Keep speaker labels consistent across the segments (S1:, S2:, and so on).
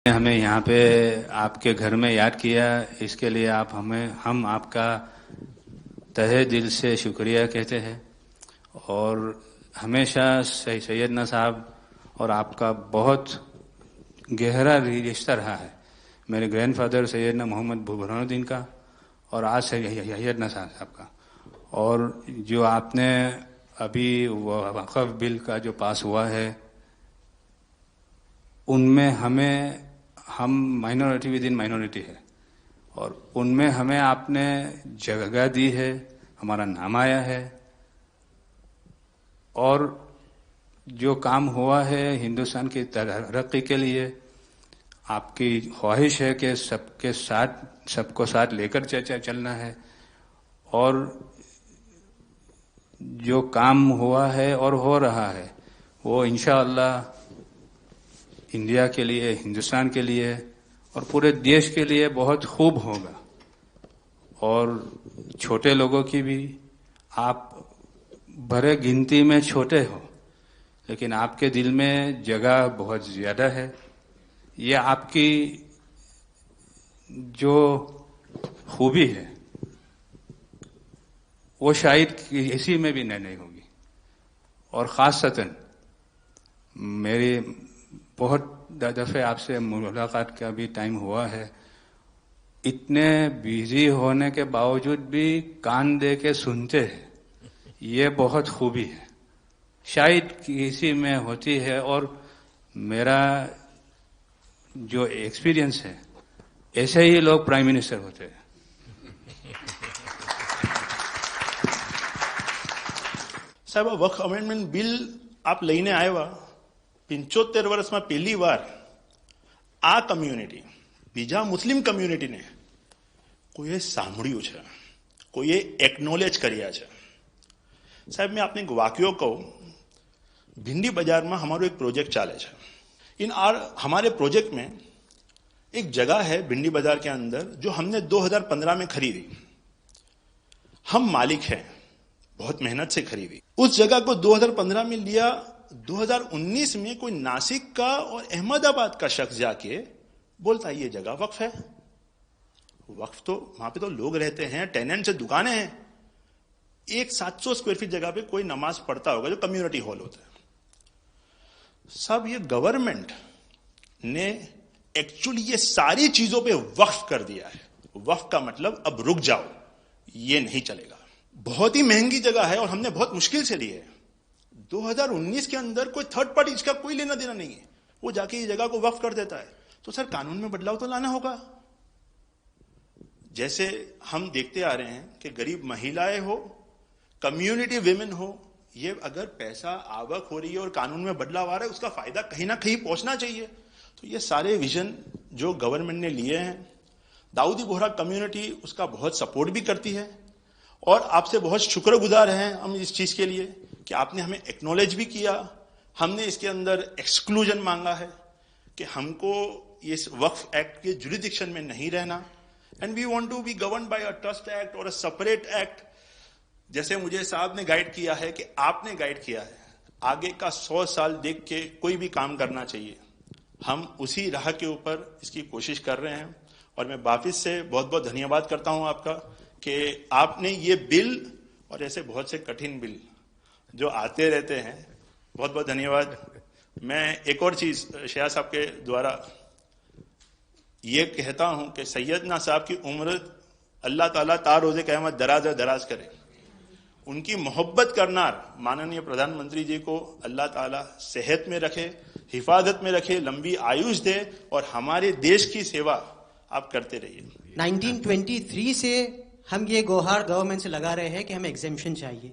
S1: हमें यहाँ पे आपके घर में याद किया, इसके लिए हम आपका तहे दिल से शुक्रिया कहते हैं। और हमेशा सैयदना साहब और आपका बहुत गहरा रिश्ता रहा है। मेरे ग्रैंडफादर सैयदना मोहम्मद बुरहानुद्दीन का और आज सैयदना साहब का। और जो आपने अभी वक़फ़ बिल का जो पास हुआ है, उनमें हम माइनॉरिटी विद इन माइनॉरिटी है, और उनमें हमें आपने जगह दी है, हमारा नाम आया है। और जो काम हुआ है हिंदुस्तान की तरक्की के लिए, आपकी ख्वाहिश है कि सबको साथ लेकर चलना है। और जो काम हुआ है और हो रहा है वो इंशाअल्लाह इंडिया के लिए, हिंदुस्तान के लिए और पूरे देश के लिए बहुत खूब होगा। और छोटे लोगों की भी, आप भरे गिनती में छोटे हो, लेकिन आपके दिल में जगह बहुत ज़्यादा है। ये आपकी जो खूबी है वो शायद किसी में भी नहीं होगी। और ख़ासतन मेरी बहुत दफ़े आपसे मुलाकात का भी टाइम हुआ है, इतने बिजी होने के बावजूद भी कान दे के सुनते हैं, ये बहुत खूबी है, शायद किसी में होती है। और मेरा जो एक्सपीरियंस है, ऐसे ही लोग प्राइम मिनिस्टर होते हैं।
S2: સાહેબ, વક્ફ અમેન્ડમેન્ટ બિલ આપ લઈને આવ્યા, 75 વર્ષમાં પહેલી વાર આ કમ્યુનિટી, બીજા મુસ્લિમ કમ્યુનિટીને કોઈએ સાંભળ્યું છે, કોઈએ એકનોલેજ કર્યા છે। સાહેબ, मैं आपने एक वाक्य कहूँ, भिंडी बाजार में हमारो एक प्रोजेक्ट चाले છે। हमारे प्रोजेक्ट में एक जगह है भिंडी बाजार के अंदर जो हमने 2015 में खरीदी। हम मालिक हैं, बहुत मेहनत से खरीदी। उस जगह को 2015 में लिया, 2019 में कोई नासिक का और अहमदाबाद का शख्स जाके बोलता है ये जगह वक्फ है। वक्फ तो वहां पे तो लोग रहते हैं, टेनेंट्स है, दुकानें हैं। एक 700 स्क्वायर फीट जगह पे कोई नमाज पढ़ता होगा जो कम्युनिटी हॉल होता है। सब ये गवर्नमेंट ने एक्चुअली ये सारी चीजों पे वक्फ कर दिया है। वक्फ का मतलब अब रुक जाओ, ये नहीं चलेगा। बहुत ही महंगी जगह है और हमने बहुत मुश्किल से ली है। 2019 के अंदर कोई थर्ड पार्टी, इसका कोई लेना देना नहीं है, वो जाके ये जगह को वक्फ कर देता है। तो सर, कानून में बदलाव तो लाना होगा। जैसे हम देखते आ रहे हैं कि गरीब महिलाएं हो, कम्युनिटी विमेन हो, ये अगर पैसा आवक हो रही है और कानून में बदलाव आ रहा है, उसका फायदा कहीं ना कहीं पहुंचना चाहिए। तो ये सारे विजन जो गवर्नमेंट ने लिए हैं, दाऊदी बोहरा कम्युनिटी उसका बहुत सपोर्ट भी करती है। और आपसे बहुत शुक्रगुजार हैं हम इस चीज के लिए कि आपने हमें एक्नॉलेज भी किया। हमने इसके अंदर एक्सक्लूजन मांगा है कि हमको इस वक्फ एक्ट के जुरिडिक्शन में नहीं रहना, and we want to be govern by a trust act और अ सेपरेट एक्ट। जैसे मुझे साहब ने गाइड किया है कि आपने गाइड किया है, आगे का 100 साल देख के कोई भी काम करना चाहिए। हम उसी राह के ऊपर इसकी कोशिश कर रहे हैं। और मैं वापिस से बहुत बहुत धन्यवाद करता हूं आपका कि आपने ये बिल और ऐसे बहुत से कठिन बिल जो आते रहते हैं, बहुत बहुत धन्यवाद। मैं एक और चीज शाह साहब के द्वारा ये कहता हूं कि सैयदना साहब की उम्र अल्लाह ताला तार रोजे क़यामत दराज करे। उनकी मोहब्बत करना माननीय प्रधानमंत्री जी को अल्लाह ताला सेहत में रखे, हिफाजत में रखे, लंबी आयुष दे और हमारे देश की सेवा आप करते रहिए।
S3: 1923 से हम ये गोहार गवर्नमेंट से लगा रहे हैं कि हमें एग्जेम्पशन चाहिए।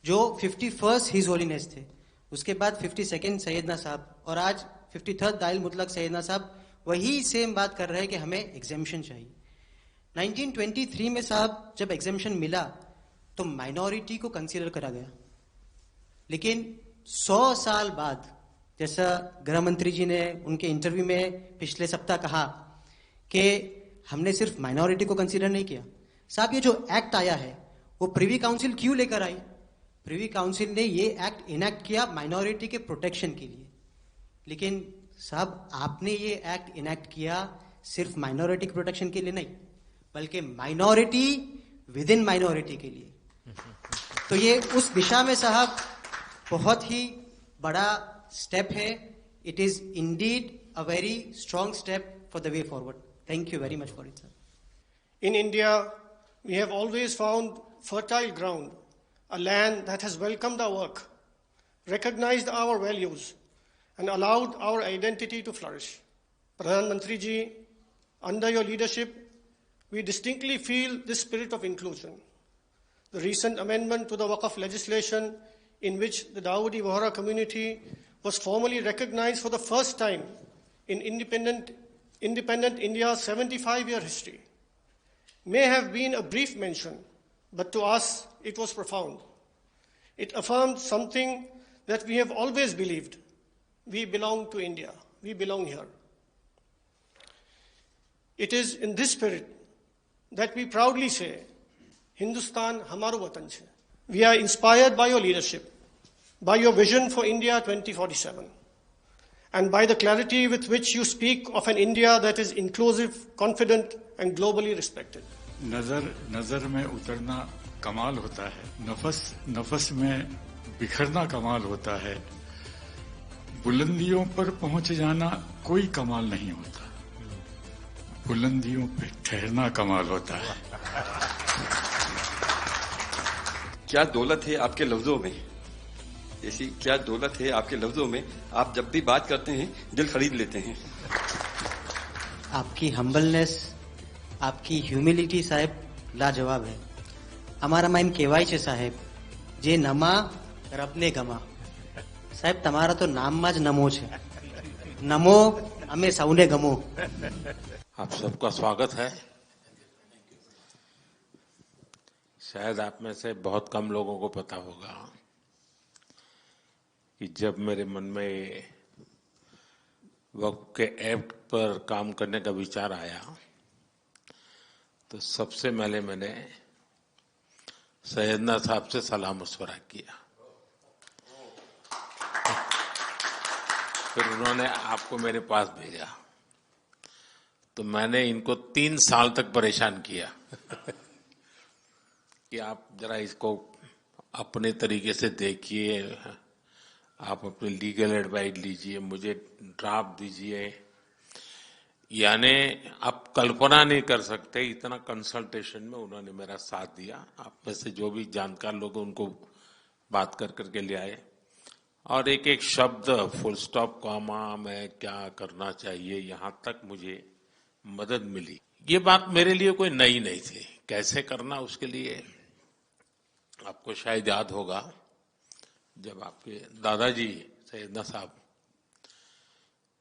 S3: जो 51st हिज होलीनेस थे, उसके बाद 52nd सैयदना साहब, और आज 53rd दाइल मुतलक सैयदना साहब वही सेम बात कर रहे हैं कि हमें एग्जेम्पशन चाहिए। 1923 में साहब जब एग्जेम्पशन मिला तो माइनॉरिटी को कंसीडर करा गया, लेकिन 100 साल बाद, जैसा गृह मंत्री जी ने उनके इंटरव्यू में पिछले सप्ताह कहा कि हमने सिर्फ माइनॉरिटी को कंसीडर नहीं किया। साहब, ये जो एक्ट आया है वो प्रिवी काउंसिल क्यों लेकर आई? प्रिवी काउंसिल ने ये एक्ट इनैक्ट किया माइनॉरिटी के प्रोटेक्शन के लिए, लेकिन साहब आपने ये एक्ट इनेक्ट किया सिर्फ माइनॉरिटी के प्रोटेक्शन के लिए नहीं, बल्कि माइनॉरिटी विद इन माइनॉरिटी के लिए। तो ये उस दिशा में साहब बहुत ही बड़ा स्टेप है। It is indeed a very strong step for the way forward. Thank you very much for it sir.
S4: In India, we have always found fertile ground, a land that has welcomed our work, recognized our values, and allowed our identity to flourish. Pradhan Mantri ji, under your leadership, we distinctly feel this spirit of inclusion. The recent amendment to the Waqf legislation, in which the Dawoodi Bohra community was formally recognized for the first time in independent India's 75-year history, may have been a brief mention, but to us it was profound. It affirmed something that we have always believed. We belong to India. We belong here. It is in this spirit that we proudly say, Hindustan hamaro watan chhe. We are inspired by your leadership, by your vision for India 2047, and by the clarity with which you speak of an India that is inclusive, confident, and globally respected.
S5: नजर में उतरना कमाल होता है, नफस में बिखरना कमाल होता है, बुलंदियों पर पहुंच जाना कोई कमाल नहीं होता, बुलंदियों पे ठहरना कमाल होता है।
S6: क्या दौलत है आपके लफ्जों में, ऐसी क्या दौलत है आपके लफ्जों में, आप जब भी बात करते हैं दिल खरीद लेते हैं।
S3: आपकी हम्बलनेस, आपकी ह्यूमिलिटी साहेब लाजवाब है। हमारा माइम केवाय છે સાહેબ, જે નમા રબને ગમા। સાહેબ તમારા તો નામમાં જ નમો છે, નમો અમે સૌને ગમો।
S7: आप सबका स्वागत है। शायद आप में से बहुत कम लोगों को पता होगा कि जब मेरे मन में वक्फ के एक्ट पर काम करने का विचार आया तो सबसे पहले मैंने सैयदना साहब से सलाह मशवरा किया, फिर उन्होंने आपको मेरे पास भेजा, तो मैंने इनको 3 साल तक परेशान किया कि आप जरा इसको अपने तरीके से देखिए, आप अपनी लीगल एडवाइस लीजिए, मुझे ड्राफ्ट दीजिए। यानी आप कल्पना नहीं कर सकते इतना कंसल्टेशन में उन्होंने मेरा साथ दिया। आप में से जो भी जानकार लोग उनको बात कर करके ले आए, और एक एक शब्द, फुल स्टॉप, कॉमा में क्या करना चाहिए, यहाँ तक मुझे मदद मिली। ये बात मेरे लिए कोई नई नहीं थी, कैसे करना उसके लिए आपको शायद याद होगा जब आपके दादाजी सैयदना साहब,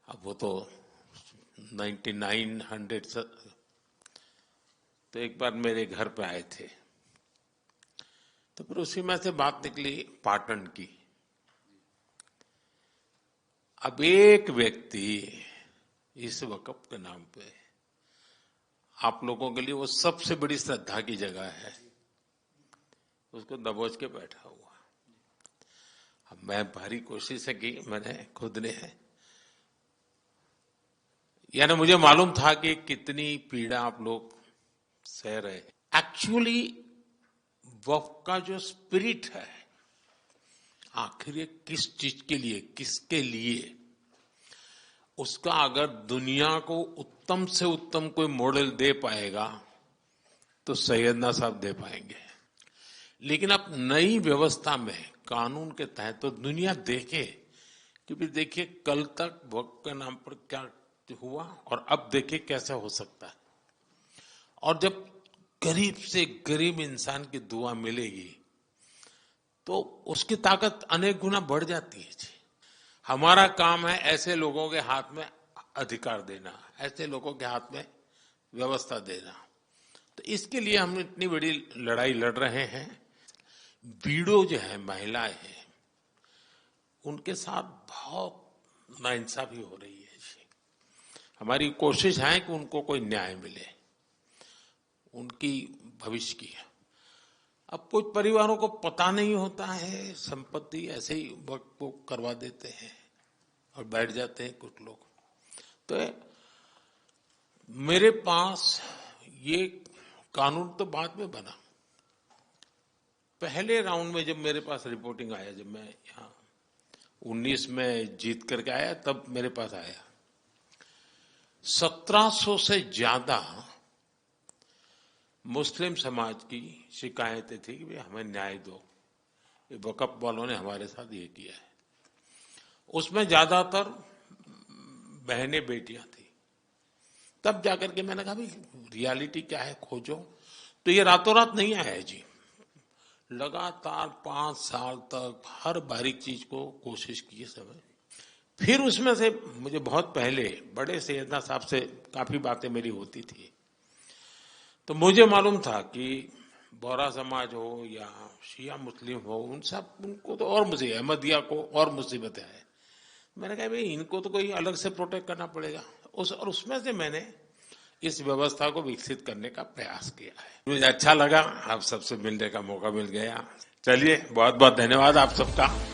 S7: अब वो तो 1900 तो एक बार मेरे घर पे आए थे, तो फिर उसी में से बात निकली पाटन की। अब एक व्यक्ति इस वक़्फ़ के नाम पे आप लोगों के लिए वो सबसे बड़ी श्रद्धा की जगह है, उसको दबोच के बैठा हुआ। अब मैं भारी कोशिश की मैंने खुद ने है, यानी मुझे मालूम था कि कितनी पीड़ा आप लोग सह रहे हैं। एक्चुअली वक्फ का जो स्पिरिट है, आखिर ये किस चीज के लिए, किसके लिए, उसका अगर दुनिया को उत्तम से उत्तम कोई मॉडल दे पाएगा तो सैयदना साहब दे पाएंगे। लेकिन अब नई व्यवस्था में कानून के तहत तो दुनिया देखे कि भी देखिए कल तक वक्फ के नाम पर क्या हुआ और अब देखिए कैसे हो सकता है। और जब गरीब से गरीब इंसान की दुआ मिलेगी तो उसकी ताकत अनेक गुना बढ़ जाती है। हमारा काम है ऐसे लोगों के हाथ में अधिकार देना, ऐसे लोगों के हाथ में व्यवस्था देना। तो इसके लिए हम इतनी बड़ी लड़ाई लड़ रहे हैं। बीडो जो है, महिलाएं हैं, उनके साथ बहुत नाइंसाफी हो रही है। हमारी कोशिश है कि उनको कोई न्याय मिले, उनकी भविष्य की। अब कुछ परिवारों को पता नहीं होता है, संपत्ति ऐसे ही वक्त को करवा देते हैं और बैठ जाते हैं कुछ लोग। तो मेरे पास ये कानून तो बाद में बना, पहले राउंड में जब मेरे पास रिपोर्टिंग आया, जब मैं यहाँ 19 में जीत करके आया, तब मेरे पास आया 1700 से ज्यादा मुस्लिम समाज की शिकायतें थी कि भाई हमें न्याय दो, ये वक़्फ़ वालों ने हमारे साथ ये किया है। उसमें ज्यादातर बहनें बेटियां थी। तब जाकर के मैंने कहा भाई रियलिटी क्या है खोजो। तो ये रातों रात नहीं आया है जी, लगातार 5 साल तक हर बारीक चीज को कोशिश की समय। फिर उसमें से मुझे बहुत पहले बड़े सैयदना साहब से काफी बातें मेरी होती थी, तो मुझे मालूम था कि बोहरा समाज हो या शिया मुस्लिम हो, उनको तो और मुझे अहमदिया को और मुसीबतें हैं। मैंने कहा भाई इनको तो कोई अलग से प्रोटेक्ट करना पड़ेगा, और उसमें से मैंने इस व्यवस्था को विकसित करने का प्रयास किया है। मुझे अच्छा लगा, आप सबसे मिलने का मौका मिल गया। चलिए, बहुत बहुत धन्यवाद आप सबका।